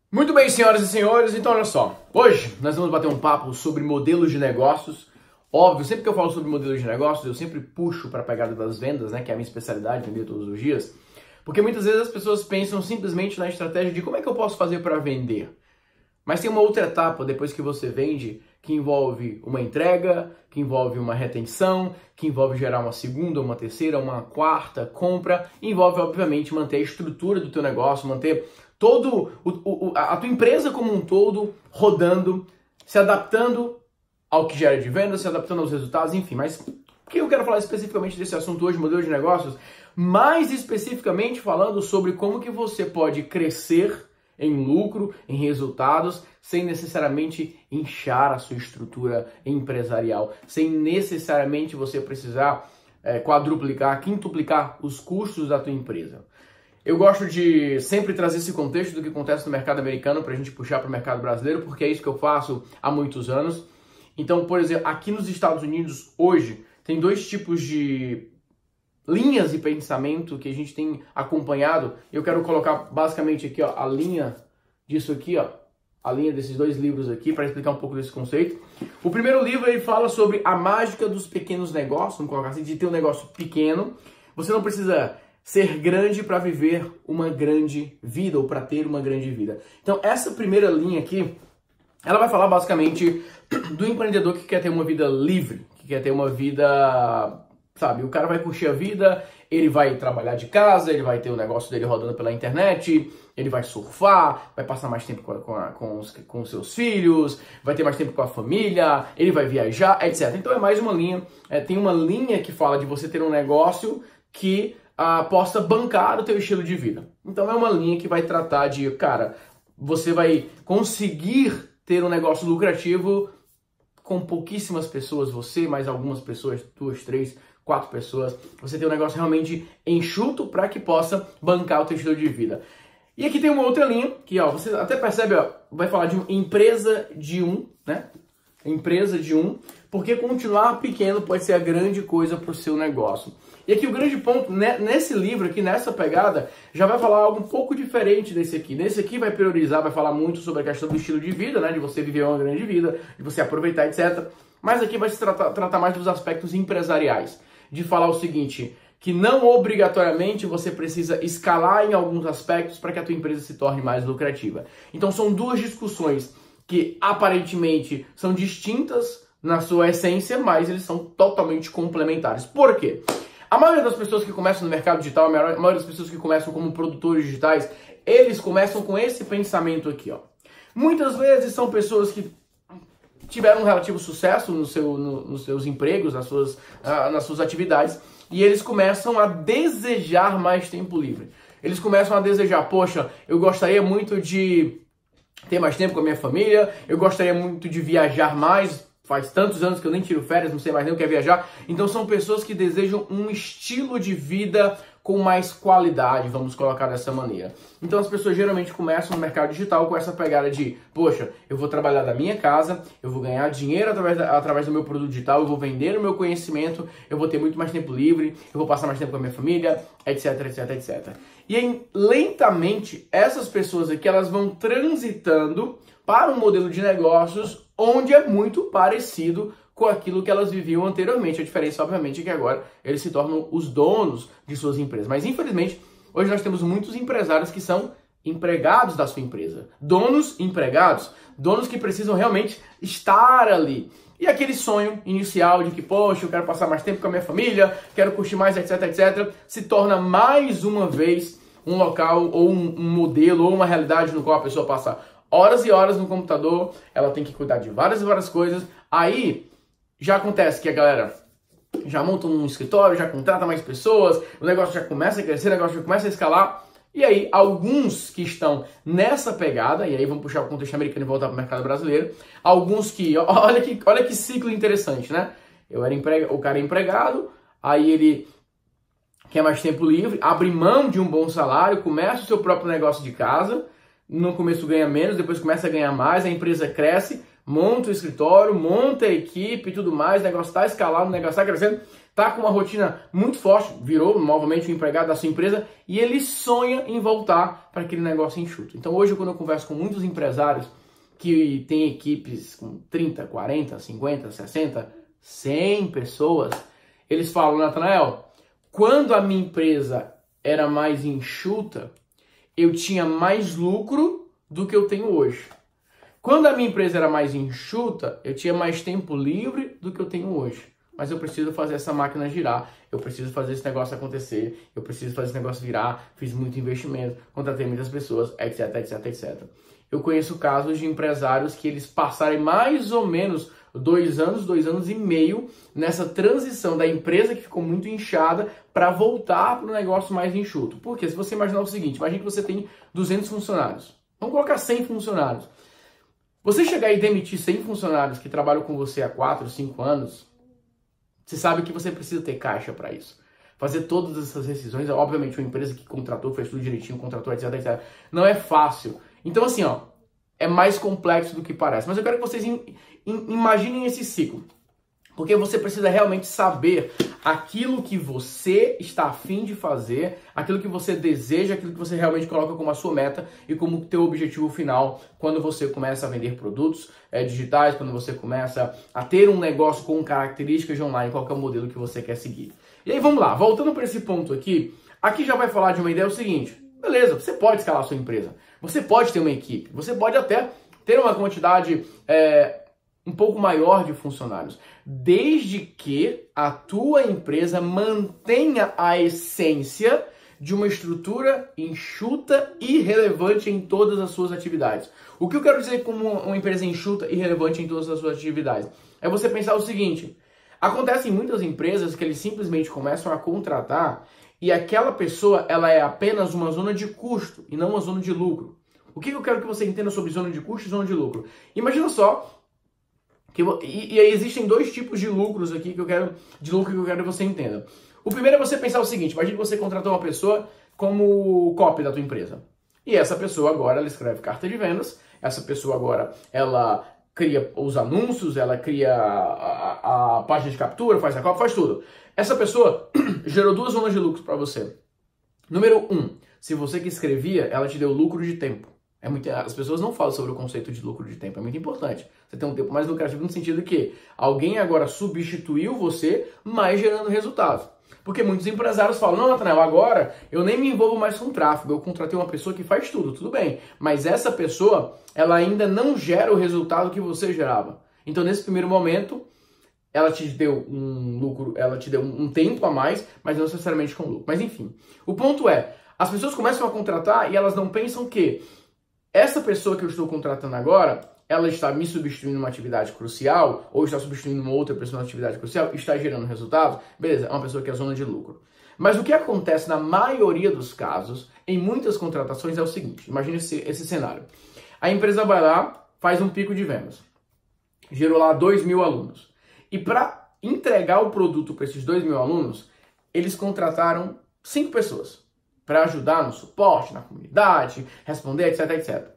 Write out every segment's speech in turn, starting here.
Muito bem, senhoras e senhores, então olha só. Hoje nós vamos bater um papo sobre modelos de negócios. Óbvio, sempre que eu falo sobre modelos de negócios, eu sempre puxo para a pegada das vendas, né, que é a minha especialidade, vender todos os dias. Porque muitas vezes as pessoas pensam simplesmente na estratégia de como é que eu posso fazer para vender. Mas tem uma outra etapa depois que você vende, que envolve uma entrega, que envolve uma retenção, que envolve gerar uma segunda, uma terceira, uma quarta compra, e envolve, obviamente, manter a estrutura do teu negócio, manter a tua empresa como um todo rodando, se adaptando ao que gera de venda, se adaptando aos resultados, enfim. Mas por que eu quero falar especificamente desse assunto hoje, modelo de negócios? Mais especificamente falando sobre como que você pode crescer em lucro, em resultados, sem necessariamente inchar a sua estrutura empresarial, sem necessariamente você precisar quadruplicar, quintuplicar os custos da tua empresa. Eu gosto de sempre trazer esse contexto do que acontece no mercado americano para a gente puxar para o mercado brasileiro, porque é isso que eu faço há muitos anos. Então, por exemplo, aqui nos Estados Unidos, hoje, tem dois tipos de linhas de pensamento que a gente tem acompanhado. Eu quero colocar basicamente aqui, ó, a linha disso aqui, ó, a linha desses dois livros aqui para explicar um pouco desse conceito. O primeiro livro ele fala sobre a mágica dos pequenos negócios, vamos colocar assim, de ter um negócio pequeno. Você não precisa ser grande para viver uma grande vida ou para ter uma grande vida. Então, essa primeira linha aqui, ela vai falar basicamente do empreendedor que quer ter uma vida livre, que quer ter uma vida, sabe, o cara vai curtir a vida, ele vai trabalhar de casa, ele vai ter o negócio dele rodando pela internet, ele vai surfar, vai passar mais tempo com os seus filhos, vai ter mais tempo com a família, ele vai viajar, etc. Então é mais uma linha, tem uma linha que fala de você ter um negócio que possa bancar o teu estilo de vida. Então é uma linha que vai tratar de, cara, você vai conseguir ter um negócio lucrativo com pouquíssimas pessoas, você, mais algumas pessoas, 2, 3, 4 pessoas, você tem um negócio realmente enxuto para que possa bancar o teu estilo de vida. E aqui tem uma outra linha, que ó, você até percebe, ó, vai falar de uma empresa de um, né? Empresa de um, porque continuar pequeno pode ser a grande coisa para o seu negócio. E aqui o grande ponto, né, nesse livro aqui, nessa pegada, já vai falar algo um pouco diferente desse aqui. Nesse aqui vai priorizar, vai falar muito sobre a questão do estilo de vida, né, de você viver uma grande vida, de você aproveitar, etc. Mas aqui vai se tratar mais dos aspectos empresariais, de falar o seguinte, que não obrigatoriamente você precisa escalar em alguns aspectos para que a tua empresa se torne mais lucrativa. Então são duas discussões que aparentemente são distintas na sua essência, mas eles são totalmente complementares. Por quê? A maioria das pessoas que começam no mercado digital, a maioria das pessoas que começam como produtores digitais, eles começam com esse pensamento aqui, ó. Muitas vezes são pessoas que tiveram um relativo sucesso nos seus empregos, nas suas atividades, e eles começam a desejar mais tempo livre. Eles começam a desejar, poxa, eu gostaria muito de ter mais tempo com a minha família, eu gostaria muito de viajar mais, faz tantos anos que eu nem tiro férias, não sei mais nem o que é viajar. Então são pessoas que desejam um estilo de vida com mais qualidade, vamos colocar dessa maneira. Então as pessoas geralmente começam no mercado digital com essa pegada de, poxa, eu vou trabalhar da minha casa, eu vou ganhar dinheiro através do meu produto digital, eu vou vender o meu conhecimento, eu vou ter muito mais tempo livre, eu vou passar mais tempo com a minha família, etc, etc, etc. E aí, lentamente, essas pessoas aqui, elas vão transitando para um modelo de negócios onde é muito parecido com aquilo que elas viviam anteriormente. A diferença, obviamente, é que agora eles se tornam os donos de suas empresas. Mas, infelizmente, hoje nós temos muitos empresários que são empregados da sua empresa. Donos empregados, donos que precisam realmente estar ali. E aquele sonho inicial de que, poxa, eu quero passar mais tempo com a minha família, quero curtir mais, etc, etc, se torna mais uma vez um local ou um modelo ou uma realidade no qual a pessoa passa horas e horas no computador, ela tem que cuidar de várias e várias coisas. Aí já acontece que a galera já monta um escritório, já contrata mais pessoas, o negócio já começa a crescer, o negócio já começa a escalar. E aí, alguns que estão nessa pegada, e aí vamos puxar o contexto americano e voltar para o mercado brasileiro, alguns que, olha que ciclo interessante, né? O cara é empregado, aí ele quer mais tempo livre, abre mão de um bom salário, começa o seu próprio negócio de casa, no começo ganha menos, depois começa a ganhar mais, a empresa cresce, monta o escritório, monta a equipe e tudo mais, o negócio está escalado, o negócio está crescendo, está com uma rotina muito forte, virou novamente um empregado da sua empresa e ele sonha em voltar para aquele negócio enxuto. Então hoje, quando eu converso com muitos empresários que têm equipes com 30, 40, 50, 60, 100 pessoas, eles falam, Natanael, quando a minha empresa era mais enxuta, eu tinha mais lucro do que eu tenho hoje. Quando a minha empresa era mais enxuta, eu tinha mais tempo livre do que eu tenho hoje. Mas eu preciso fazer essa máquina girar, eu preciso fazer esse negócio acontecer, eu preciso fazer esse negócio virar, fiz muito investimento, contratei muitas pessoas, etc, etc, etc. Eu conheço casos de empresários que eles passarem mais ou menos 2 anos e meio nessa transição da empresa que ficou muito inchada para voltar para o negócio mais enxuto. Porque se você imaginar o seguinte, imagine que você tem 200 funcionários. Vamos colocar 100 funcionários. Você chegar e demitir 100 funcionários que trabalham com você há 4, 5 anos, você sabe que você precisa ter caixa para isso. Fazer todas essas decisões, obviamente uma empresa que contratou, fez tudo direitinho, contratou, etc, etc. Não é fácil. Então assim, ó, é mais complexo do que parece. Mas eu quero que vocês imaginem esse ciclo. Porque você precisa realmente saber aquilo que você está a fim de fazer, aquilo que você deseja, aquilo que você realmente coloca como a sua meta e como teu objetivo final quando você começa a vender produtos digitais, quando você começa a ter um negócio com características de online, qual que é o modelo que você quer seguir. E aí vamos lá, voltando para esse ponto aqui já vai falar de uma ideia, é o seguinte, beleza, você pode escalar a sua empresa, você pode ter uma equipe, você pode até ter uma quantidade um pouco maior de funcionários, desde que a tua empresa mantenha a essência de uma estrutura enxuta e relevante em todas as suas atividades. O que eu quero dizer como uma empresa enxuta e relevante em todas as suas atividades? É você pensar o seguinte, acontece em muitas empresas que eles simplesmente começam a contratar e aquela pessoa ela é apenas uma zona de custo e não uma zona de lucro. O que eu quero que você entenda sobre zona de custo e zona de lucro? Imagina só, e aí existem 2 tipos de lucros aqui que eu quero que você entenda. O primeiro é você pensar o seguinte, imagine que você contratou uma pessoa como copy da tua empresa. E essa pessoa agora, ela escreve carta de vendas, essa pessoa agora, ela cria os anúncios, ela cria a página de captura, faz a copy, faz tudo. Essa pessoa gerou 2 zonas de lucro para você. Número 1, se você que escrevia, ela te deu lucro de tempo. As pessoas não falam sobre o conceito de lucro de tempo, é muito importante. Você tem um tempo mais lucrativo no sentido que alguém agora substituiu você, mas gerando resultados. Porque muitos empresários falam, não, Natanael, agora eu nem me envolvo mais com tráfego, eu contratei uma pessoa que faz tudo bem. Mas essa pessoa, ela ainda não gera o resultado que você gerava. Então, nesse primeiro momento, ela te deu um lucro, ela te deu um tempo a mais, mas não necessariamente com lucro. Mas enfim, o ponto é, as pessoas começam a contratar e elas não pensam que essa pessoa que eu estou contratando agora, ela está me substituindo numa atividade crucial, ou está substituindo uma outra pessoa numa atividade crucial, está gerando resultados, beleza, é uma pessoa que é zona de lucro. Mas o que acontece na maioria dos casos, em muitas contratações, é o seguinte, imagine esse cenário. A empresa vai lá, faz um pico de vendas, gerou lá 2.000 alunos. E para entregar o produto para esses 2.000 alunos, eles contrataram 5 pessoas. Para ajudar no suporte, na comunidade, responder, etc, etc.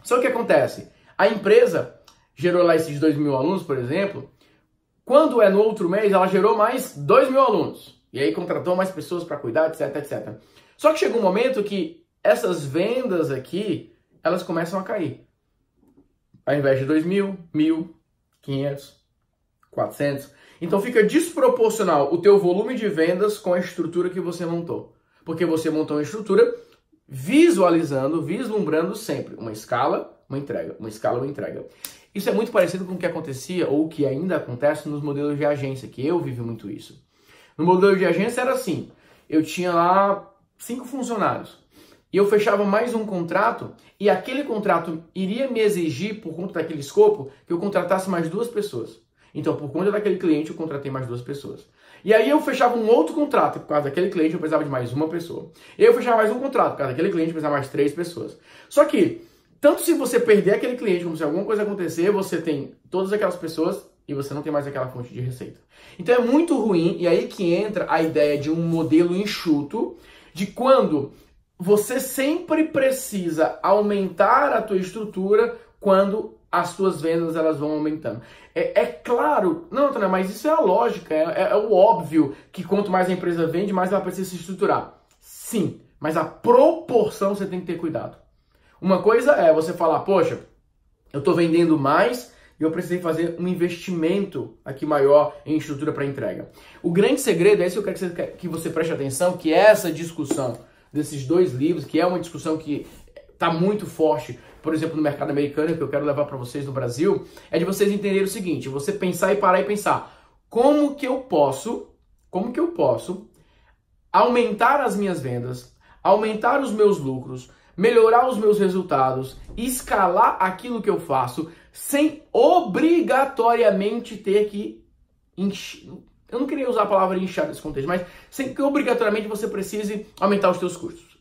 Só que o que acontece? A empresa gerou lá esses 2.000 alunos, por exemplo, quando é no outro mês, ela gerou mais 2.000 alunos. E aí contratou mais pessoas para cuidar, etc, etc. Só que chega um momento que essas vendas aqui, elas começam a cair. Ao invés de 2.000, 1.000, 500, 400. Então fica desproporcional o teu volume de vendas com a estrutura que você montou. Porque você montou uma estrutura vislumbrando sempre uma escala, uma entrega, uma escala, uma entrega. Isso é muito parecido com o que acontecia ou o que ainda acontece nos modelos de agência, que eu vivi muito isso. No modelo de agência era assim, eu tinha lá 5 funcionários e eu fechava mais um contrato e aquele contrato iria me exigir, por conta daquele escopo, que eu contratasse mais 2 pessoas. Então, por conta daquele cliente, eu contratei mais 2 pessoas. E aí eu fechava um outro contrato, por causa daquele cliente eu precisava de mais uma pessoa. E eu fechava mais um contrato, por causa daquele cliente eu precisava mais 3 pessoas. Só que, tanto se você perder aquele cliente, como se alguma coisa acontecer, você tem todas aquelas pessoas e você não tem mais aquela fonte de receita. Então é muito ruim, e aí que entra a ideia de um modelo enxuto, de quando você sempre precisa aumentar a tua estrutura quando as tuas vendas elas vão aumentando. É claro, não, Antônio, mas isso é a lógica, é o óbvio que quanto mais a empresa vende, mais ela precisa se estruturar. Sim, mas a proporção você tem que ter cuidado. Uma coisa é você falar, poxa, eu estou vendendo mais e eu precisei fazer um investimento aqui maior em estrutura para entrega. O grande segredo, é isso que eu quero que você preste atenção, que é essa discussão desses dois livros, que é uma discussão que está muito forte, por exemplo, no mercado americano, que eu quero levar para vocês no Brasil, é de vocês entenderem o seguinte, você pensar e parar e pensar, como que eu posso aumentar as minhas vendas, aumentar os meus lucros, melhorar os meus resultados, escalar aquilo que eu faço, sem obrigatoriamente ter que eu não queria usar a palavra inchar nesse contexto, mas sem que obrigatoriamente você precise aumentar os seus custos.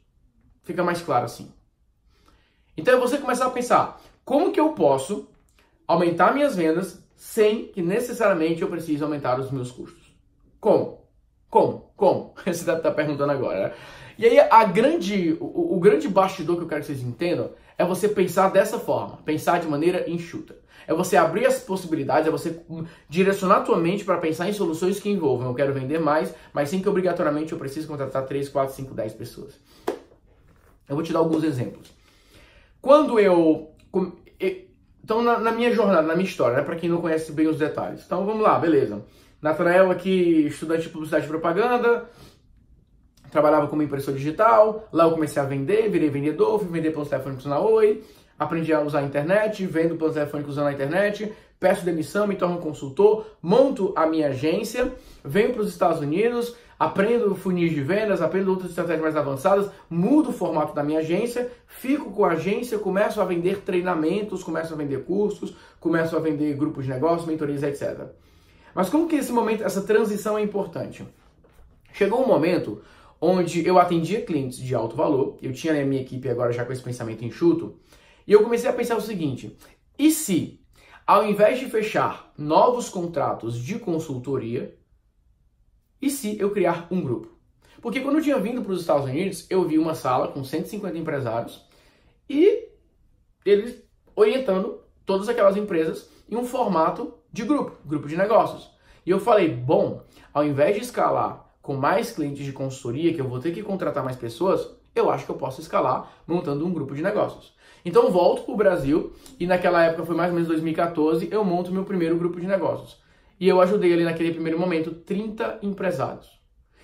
Fica mais claro assim. Então é você começar a pensar, como que eu posso aumentar minhas vendas sem que necessariamente eu precise aumentar os meus custos? Como? Você deve estar perguntando agora, né? E aí o grande bastidor que eu quero que vocês entendam é você pensar dessa forma, pensar de maneira enxuta. É você abrir as possibilidades, é você direcionar a tua mente para pensar em soluções que envolvam eu quero vender mais, mas sem que obrigatoriamente eu precise contratar 3, 4, 5, 10 pessoas. Eu vou te dar alguns exemplos. Quando então, na minha jornada, na minha história, né, para quem não conhece bem os detalhes. Então, vamos lá, beleza. Natanael aqui, estudante de publicidade e propaganda, trabalhava como impressor digital, lá eu comecei a vender, virei vendedor, fui vender planos telefônicos na Oi, aprendi a usar a internet, vendo planos telefônicos usando a internet, peço demissão, me torno consultor, monto a minha agência, venho para os Estados Unidos, aprendo funis de vendas, aprendo outras estratégias mais avançadas, mudo o formato da minha agência, fico com a agência, começo a vender treinamentos, começo a vender cursos, começo a vender grupos de negócios, mentorias, etc. Mas como que esse momento, essa transição é importante? Chegou um momento onde eu atendia clientes de alto valor, eu tinha a minha equipe agora já com esse pensamento enxuto, e eu comecei a pensar o seguinte, e se, ao invés de fechar novos contratos de consultoria, e se eu criar um grupo? Porque quando eu tinha vindo para os Estados Unidos, eu vi uma sala com 150 empresários e eles orientando todas aquelas empresas em um formato de grupo de negócios. E eu falei, bom, ao invés de escalar com mais clientes de consultoria, que eu vou ter que contratar mais pessoas, eu acho que eu posso escalar montando um grupo de negócios. Então eu volto para o Brasil e naquela época, foi mais ou menos 2014, eu monto meu primeiro grupo de negócios. E eu ajudei ali naquele primeiro momento 30 empresários.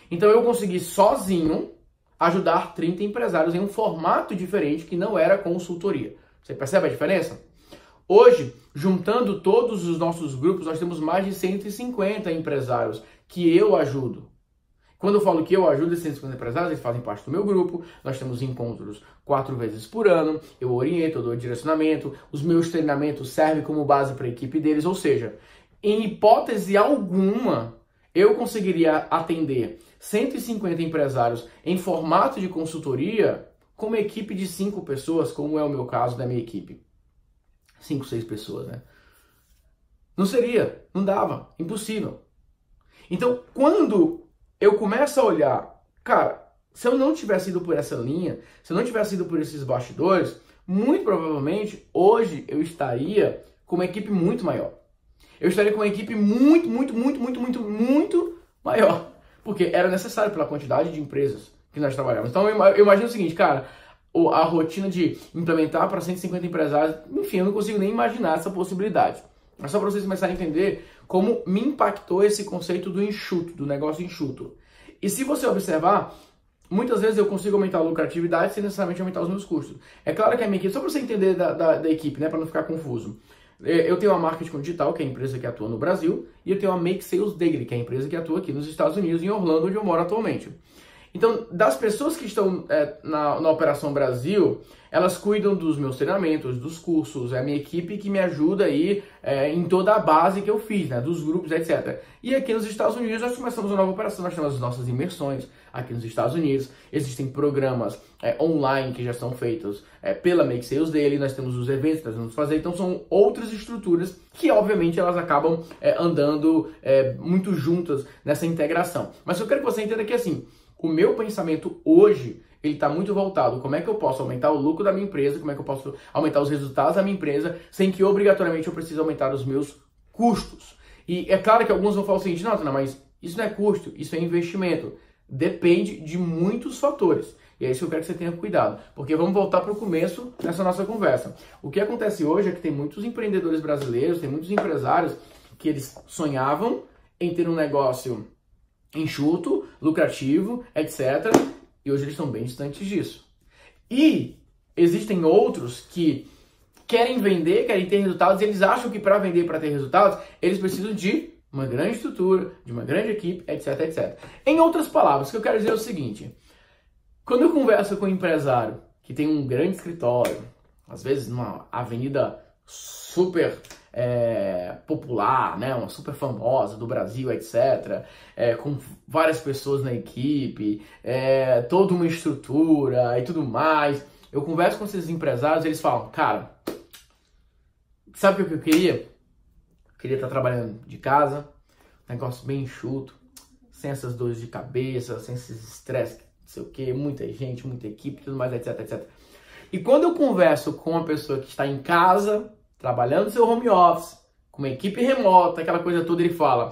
Então eu consegui sozinho ajudar 30 empresários em um formato diferente que não era consultoria. Você percebe a diferença? Hoje, juntando todos os nossos grupos, nós temos mais de 150 empresários que eu ajudo. Quando eu falo que eu ajudo esses 150 empresários, eles fazem parte do meu grupo, nós temos encontros 4 vezes por ano, eu oriento, eu dou direcionamento, os meus treinamentos servem como base para a equipe deles, ou seja, em hipótese alguma, eu conseguiria atender 150 empresários em formato de consultoria com uma equipe de 5 pessoas, como é o meu caso da minha equipe. 5, 6 pessoas, né? Não seria, não dava, impossível. Então, quando eu começo a olhar, cara, se eu não tivesse ido por essa linha, se eu não tivesse ido por esses bastidores, muito provavelmente, hoje eu estaria com uma equipe muito maior. Eu estaria com uma equipe muito maior. Porque era necessário pela quantidade de empresas que nós trabalhamos. Então eu imagino o seguinte, cara, a rotina de implementar para 150 empresários, enfim, eu não consigo nem imaginar essa possibilidade. Mas só para vocês começarem a entender como me impactou esse conceito do enxuto, do negócio enxuto. E se você observar, muitas vezes eu consigo aumentar a lucratividade sem necessariamente aumentar os meus custos. É claro que a minha equipe, só para você entender da equipe, né, para não ficar confuso. Eu tenho a Marketing Digital, que é a empresa que atua no Brasil, e eu tenho a Make Sales Daily, que é a empresa que atua aqui nos Estados Unidos, em Orlando, onde eu moro atualmente. Então, das pessoas que estão na Operação Brasil, elas cuidam dos meus treinamentos, dos cursos, é a minha equipe que me ajuda aí em toda a base que eu fiz, né, dos grupos, etc. E aqui nos Estados Unidos nós começamos uma nova operação, nós temos as nossas imersões aqui nos Estados Unidos, existem programas online que já são feitos pela Make Sales Daily, nós temos os eventos que nós vamos fazer, então são outras estruturas que obviamente elas acabam andando muito juntas nessa integração. Mas eu quero que você entenda que assim, o meu pensamento hoje, ele está muito voltado como é que eu posso aumentar o lucro da minha empresa, como é que eu posso aumentar os resultados da minha empresa, sem que obrigatoriamente eu precise aumentar os meus custos. E é claro que alguns vão falar o seguinte, não, mas isso não é custo, isso é investimento. Depende de muitos fatores. E é isso que eu quero que você tenha cuidado. Porque vamos voltar para o começo dessa nossa conversa. O que acontece hoje é que tem muitos empreendedores brasileiros, tem muitos empresários que eles sonhavam em ter um negócio enxuto, lucrativo, etc. E hoje eles estão bem distantes disso. E existem outros que querem vender, querem ter resultados, e eles acham que para vender, para ter resultados, eles precisam de uma grande estrutura, de uma grande equipe, etc, etc. Em outras palavras, o que eu quero dizer é o seguinte: quando eu converso com um empresário que tem um grande escritório, às vezes numa avenida super popular, né, uma super famosa do Brasil, etc., com várias pessoas na equipe, toda uma estrutura e tudo mais, eu converso com esses empresários e eles falam, cara, sabe o que eu queria? Eu queria estar trabalhando de casa, um negócio bem enxuto, sem essas dores de cabeça, sem esses estresses, não sei o que, muita gente, muita equipe, tudo mais, etc, etc. E quando eu converso com uma pessoa que está em casa, trabalhando no seu home office, com uma equipe remota, aquela coisa toda, ele fala,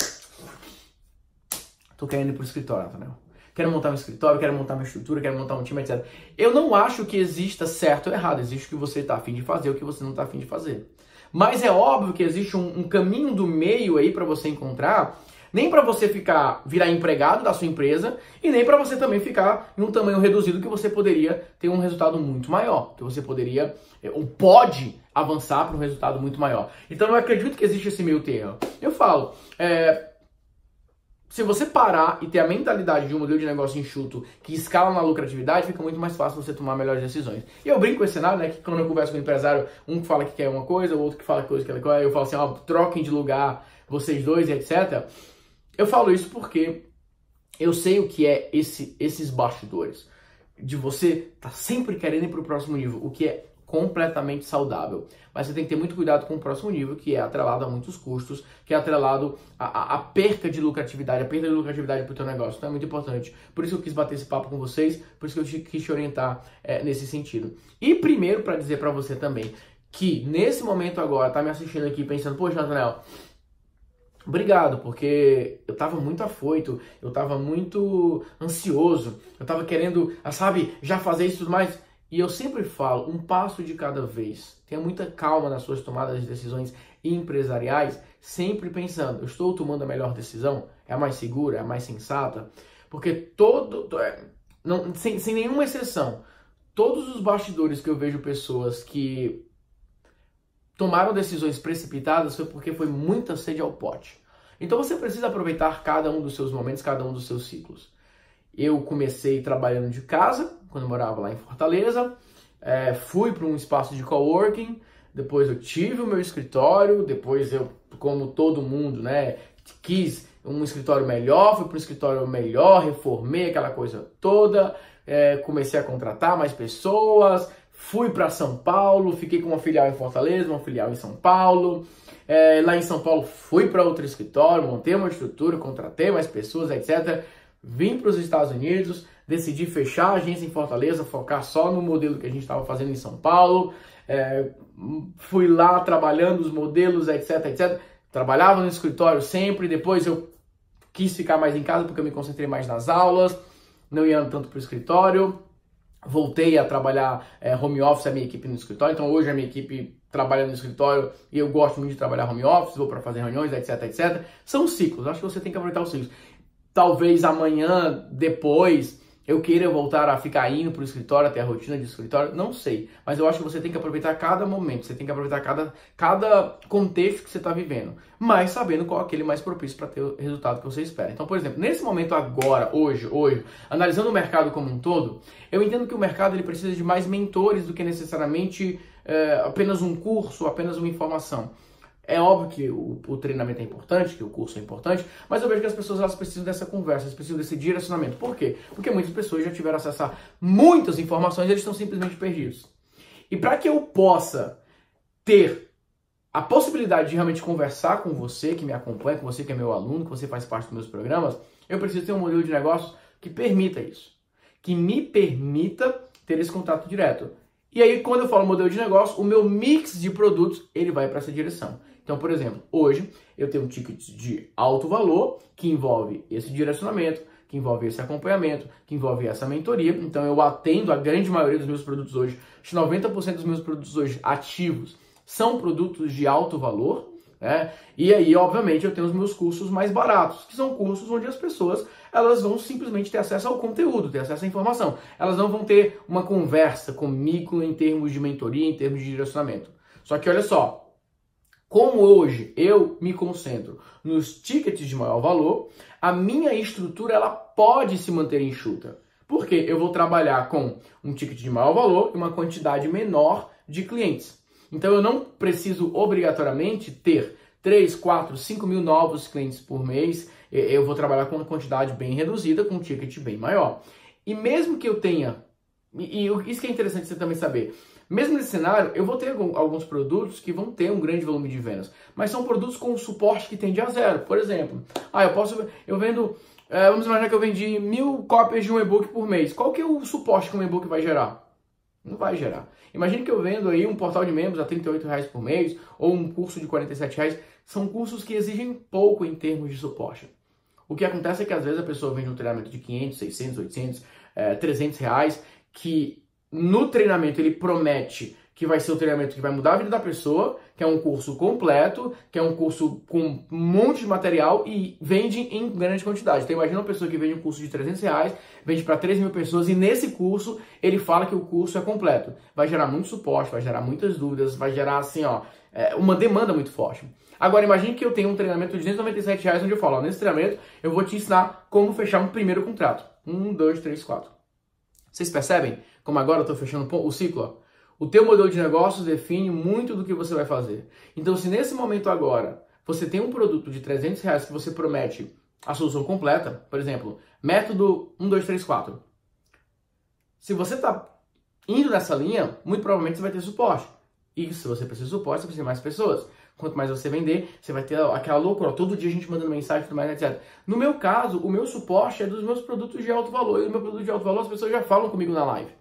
tô querendo ir pro escritório, Nathanael. Quero montar um escritório, quero montar uma estrutura, quero montar um time, etc. Eu não acho que exista certo ou errado, existe o que você está a fim de fazer, o que você não está a fim de fazer. Mas é óbvio que existe um caminho do meio aí para você encontrar, nem para você virar empregado da sua empresa e nem para você também ficar em um tamanho reduzido que você poderia ter um resultado muito maior, que você poderia ou pode avançar para um resultado muito maior. Então eu acredito que existe esse meio termo. Eu falo, se você parar e ter a mentalidade de um modelo de negócio enxuto que escala na lucratividade, fica muito mais fácil você tomar melhores decisões. E eu brinco com esse cenário, né, que quando eu converso com o empresário, um que fala que quer uma coisa, o outro que fala que coisa que quer, eu falo assim, ó, troquem de lugar, vocês dois, etc. Eu falo isso porque eu sei o que é esses bastidores, de você tá sempre querendo ir para o próximo nível, o que é completamente saudável. Mas você tem que ter muito cuidado com o próximo nível, que é atrelado a muitos custos, que é atrelado a perca de lucratividade, a perda de lucratividade para o teu negócio. Então é muito importante. Por isso eu quis bater esse papo com vocês, por isso que eu quis te orientar nesse sentido. E primeiro, para dizer para você também, que nesse momento agora, tá me assistindo aqui pensando, poxa, Nathanael, obrigado, porque eu tava muito afoito, eu tava muito ansioso, eu tava querendo, sabe, já fazer isso e tudo mais. E eu sempre falo, um passo de cada vez. Tenha muita calma nas suas tomadas de decisões empresariais, sempre pensando, eu estou tomando a melhor decisão? É a mais segura? É a mais sensata? Porque sem nenhuma exceção, todos os bastidores que eu vejo pessoas que tomaram decisões precipitadas foi porque foi muita sede ao pote. Então você precisa aproveitar cada um dos seus momentos, cada um dos seus ciclos. Eu comecei trabalhando de casa, quando eu morava lá em Fortaleza, fui para um espaço de coworking, depois eu tive o meu escritório, depois eu, como todo mundo, né, quis um escritório melhor, fui para um escritório melhor, reformei aquela coisa toda, comecei a contratar mais pessoas, fui para São Paulo, fiquei com uma filial em Fortaleza, uma filial em São Paulo. Lá em São Paulo fui para outro escritório, montei uma estrutura, contratei mais pessoas, etc. Vim para os Estados Unidos, decidi fechar a agência em Fortaleza, focar só no modelo que a gente estava fazendo em São Paulo. Fui lá trabalhando os modelos, etc, etc. Trabalhava no escritório sempre, depois eu quis ficar mais em casa porque eu me concentrei mais nas aulas, não ia tanto para o escritório. Voltei a trabalhar home office, a minha equipe no escritório. Então hoje a minha equipe trabalha no escritório e eu gosto muito de trabalhar home office, vou para fazer reuniões, etc, etc. São ciclos, acho que você tem que aproveitar os ciclos. Talvez amanhã, depois, eu queira voltar a ficar indo para o escritório, até a rotina de escritório, não sei. Mas eu acho que você tem que aproveitar cada momento, você tem que aproveitar cada contexto que você está vivendo, mas sabendo qual é aquele mais propício para ter o resultado que você espera. Então, por exemplo, nesse momento agora, hoje, analisando o mercado como um todo, eu entendo que o mercado ele precisa de mais mentores do que necessariamente apenas um curso, apenas uma informação. É óbvio que o treinamento é importante, que o curso é importante, mas eu vejo que as pessoas elas precisam dessa conversa, elas precisam desse direcionamento. Por quê? Porque muitas pessoas já tiveram acesso a muitas informações e eles estão simplesmente perdidos. E para que eu possa ter a possibilidade de realmente conversar com você que me acompanha, com você que é meu aluno, que você faz parte dos meus programas, eu preciso ter um modelo de negócio que permita isso. que me permita ter esse contato direto. E aí, quando eu falo modelo de negócio, o meu mix de produtos, ele vai para essa direção. Então, por exemplo, hoje eu tenho um ticket de alto valor que envolve esse direcionamento, que envolve esse acompanhamento, que envolve essa mentoria. Então, eu atendo a grande maioria dos meus produtos hoje. Os 90% dos meus produtos hoje ativos são produtos de alto valor, né? E aí, obviamente, eu tenho os meus cursos mais baratos, que são cursos onde as pessoas elas vão simplesmente ter acesso ao conteúdo, ter acesso à informação. Elas não vão ter uma conversa comigo em termos de mentoria, em termos de direcionamento. Só que olha só, como hoje eu me concentro nos tickets de maior valor, a minha estrutura ela pode se manter enxuta. Porque eu vou trabalhar com um ticket de maior valor e uma quantidade menor de clientes. Então eu não preciso obrigatoriamente ter 3, 4, 5 mil novos clientes por mês. Eu vou trabalhar com uma quantidade bem reduzida, com um ticket bem maior. E mesmo que eu tenha, e isso que é interessante você também saber, mesmo nesse cenário, eu vou ter alguns produtos que vão ter um grande volume de vendas, mas são produtos com suporte que tende a zero. Por exemplo, eu vendo, vamos imaginar que eu vendi 1000 cópias de um e-book por mês. Qual que é o suporte que um e-book vai gerar? Não vai gerar. Imagine que eu vendo aí um portal de membros a R$38 por mês ou um curso de R$47. São cursos que exigem pouco em termos de suporte. O que acontece é que às vezes a pessoa vende um treinamento de 500, 600, 800, R$300, que no treinamento ele promete que vai ser o treinamento que vai mudar a vida da pessoa, que é um curso completo, que é um curso com um monte de material e vende em grande quantidade. Então imagina uma pessoa que vende um curso de R$300, vende para 3 mil pessoas e nesse curso ele fala que o curso é completo. Vai gerar muito suporte, vai gerar muitas dúvidas, vai gerar assim, uma demanda muito forte. Agora imagine que eu tenho um treinamento de R$297 onde eu falo, nesse treinamento eu vou te ensinar como fechar um primeiro contrato. 1, 2, 3, 4. Vocês percebem como agora eu estou fechando o ciclo? O teu modelo de negócio define muito do que você vai fazer. Então, se nesse momento agora você tem um produto de R$300 que você promete a solução completa, por exemplo, método 1, 2, 3, 4. Se você está indo nessa linha, muito provavelmente você vai ter suporte. E se você precisa de suporte, você precisa de mais pessoas. Quanto mais você vender, você vai ter aquela loucura. Todo dia a gente mandando mensagem, tudo mais, etc. No meu caso, o meu suporte é dos meus produtos de alto valor. E o meu produto de alto valor, as pessoas já falam comigo na live.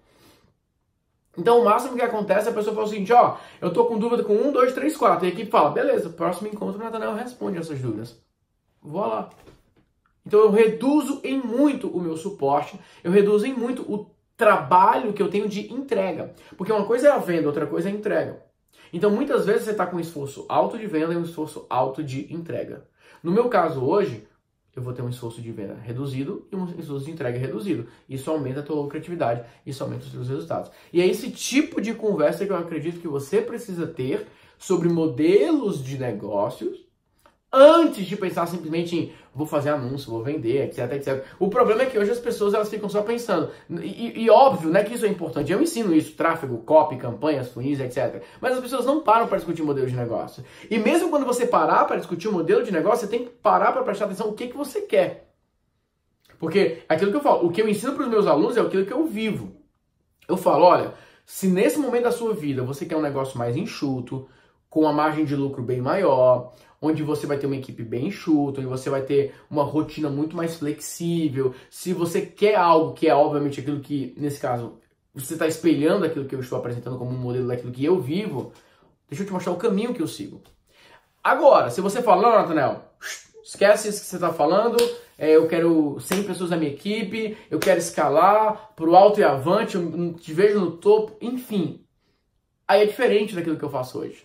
Então, o máximo que acontece é a pessoa fala o seguinte, eu tô com dúvida com 1, 2, 3, 4. E a equipe fala, beleza, próximo encontro o Nathanael responde essas dúvidas. Vou lá. Então, eu reduzo em muito o meu suporte, eu reduzo em muito o trabalho que eu tenho de entrega. Porque uma coisa é a venda, outra coisa é a entrega. Então, muitas vezes você está com um esforço alto de venda e um esforço alto de entrega. No meu caso hoje, eu vou ter um esforço de venda reduzido e um esforço de entrega reduzido. Isso aumenta a tua lucratividade, isso aumenta os seus resultados. E é esse tipo de conversa que eu acredito que você precisa ter sobre modelos de negócios antes de pensar simplesmente em vou fazer anúncio, vou vender, etc, etc. O problema é que hoje as pessoas elas ficam só pensando. E óbvio, né, que isso é importante. Eu ensino isso, tráfego, copy, campanhas, funis, etc. Mas as pessoas não param para discutir modelo de negócio. E mesmo quando você parar para discutir o modelo de negócio, você tem que parar para prestar atenção no que você quer. Porque aquilo que eu falo, o que eu ensino para os meus alunos é aquilo que eu vivo. Eu falo, olha, se nesse momento da sua vida você quer um negócio mais enxuto, com uma margem de lucro bem maior, onde você vai ter uma equipe bem enxuta, onde você vai ter uma rotina muito mais flexível. Se você quer algo que é obviamente aquilo que, nesse caso, você está espelhando aquilo que eu estou apresentando como um modelo daquilo que eu vivo, deixa eu te mostrar o caminho que eu sigo. Agora, se você fala, não, Nathanael, esquece isso que você está falando, eu quero 100 pessoas na minha equipe, eu quero escalar para o alto e avante, eu te vejo no topo, enfim. Aí é diferente daquilo que eu faço hoje.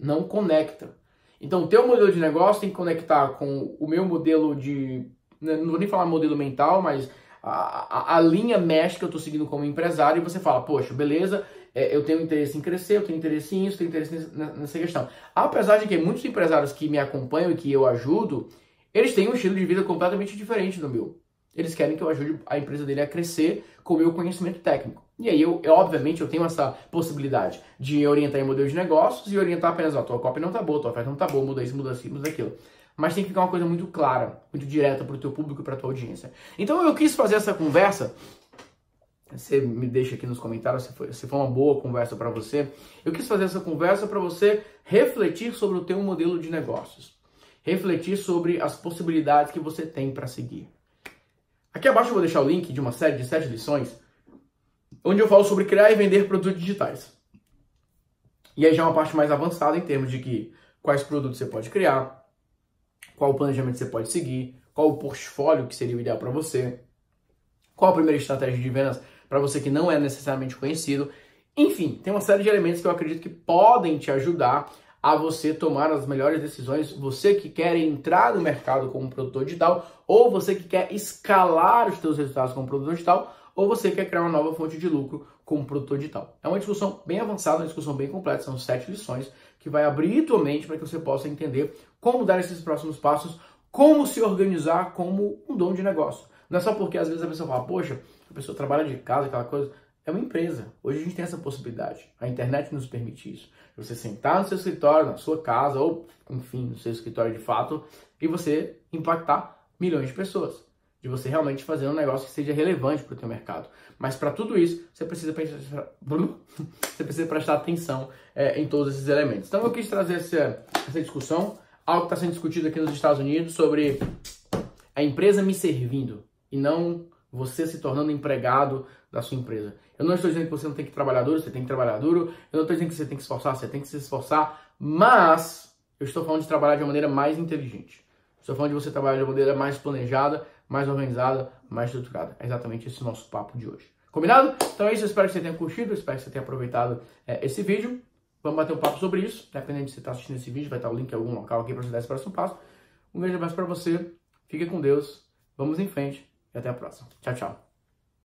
Não conecta. Então, o teu modelo de negócio tem que conectar com o meu modelo de... Não vou nem falar modelo mental, mas a linha mesh que eu estou seguindo como empresário. E você fala, poxa, beleza, eu tenho interesse em crescer, eu tenho interesse nisso, tenho interesse nessa questão. Apesar de que muitos empresários que me acompanham e que eu ajudo, eles têm um estilo de vida completamente diferente do meu. Eles querem que eu ajude a empresa dele a crescer com o meu conhecimento técnico. E aí, obviamente, eu tenho essa possibilidade de orientar em modelos de negócios e orientar apenas, tua copy não tá boa, tua oferta não tá boa, muda isso, muda aquilo, muda aquilo. Mas tem que ficar uma coisa muito clara, muito direta para o teu público e para a tua audiência. Então, eu quis fazer essa conversa. Você me deixa aqui nos comentários se foi uma boa conversa para você. Eu quis fazer essa conversa para você refletir sobre o teu modelo de negócios. Refletir sobre as possibilidades que você tem para seguir. Aqui abaixo eu vou deixar o link de uma série de 7 lições, onde eu falo sobre criar e vender produtos digitais. E aí já é uma parte mais avançada em termos de que quais produtos você pode criar, qual o planejamento você pode seguir, qual o portfólio que seria o ideal para você, qual a primeira estratégia de vendas para você que não é necessariamente conhecido. Enfim, tem uma série de elementos que eu acredito que podem te ajudar a você tomar as melhores decisões, você que quer entrar no mercado como produtor digital, ou você que quer escalar os seus resultados como produtor digital, ou você quer criar uma nova fonte de lucro como produtor digital. É uma discussão bem avançada, uma discussão bem completa, são 7 lições que vai abrir tua mente para que você possa entender como dar esses próximos passos, como se organizar como um dono de negócio. Não é só porque às vezes a pessoa fala, poxa, a pessoa trabalha de casa, aquela coisa. É uma empresa. Hoje a gente tem essa possibilidade. A internet nos permite isso. Você sentar no seu escritório, na sua casa, ou, enfim, no seu escritório de fato, e você impactar milhões de pessoas. De você realmente fazer um negócio que seja relevante para o teu mercado. Mas para tudo isso, você precisa prestar atenção em todos esses elementos. Então eu quis trazer essa discussão, algo que está sendo discutido aqui nos Estados Unidos, sobre a empresa me servindo e não você se tornando empregado da sua empresa. Eu não estou dizendo que você não tem que trabalhar duro, você tem que trabalhar duro. Eu não estou dizendo que você tem que se esforçar, você tem que se esforçar. Mas eu estou falando de trabalhar de uma maneira mais inteligente. Estou falando de você trabalhar de uma maneira mais planejada, mais organizada, mais estruturada. É exatamente esse o nosso papo de hoje. Combinado? Então é isso, eu espero que você tenha curtido, eu espero que você tenha aproveitado esse vídeo. Vamos bater um papo sobre isso. Dependendo de você estar assistindo esse vídeo, vai estar o link em algum local aqui para você dar esse próximo passo. Um grande abraço para você, fique com Deus, vamos em frente e até a próxima. Tchau, tchau.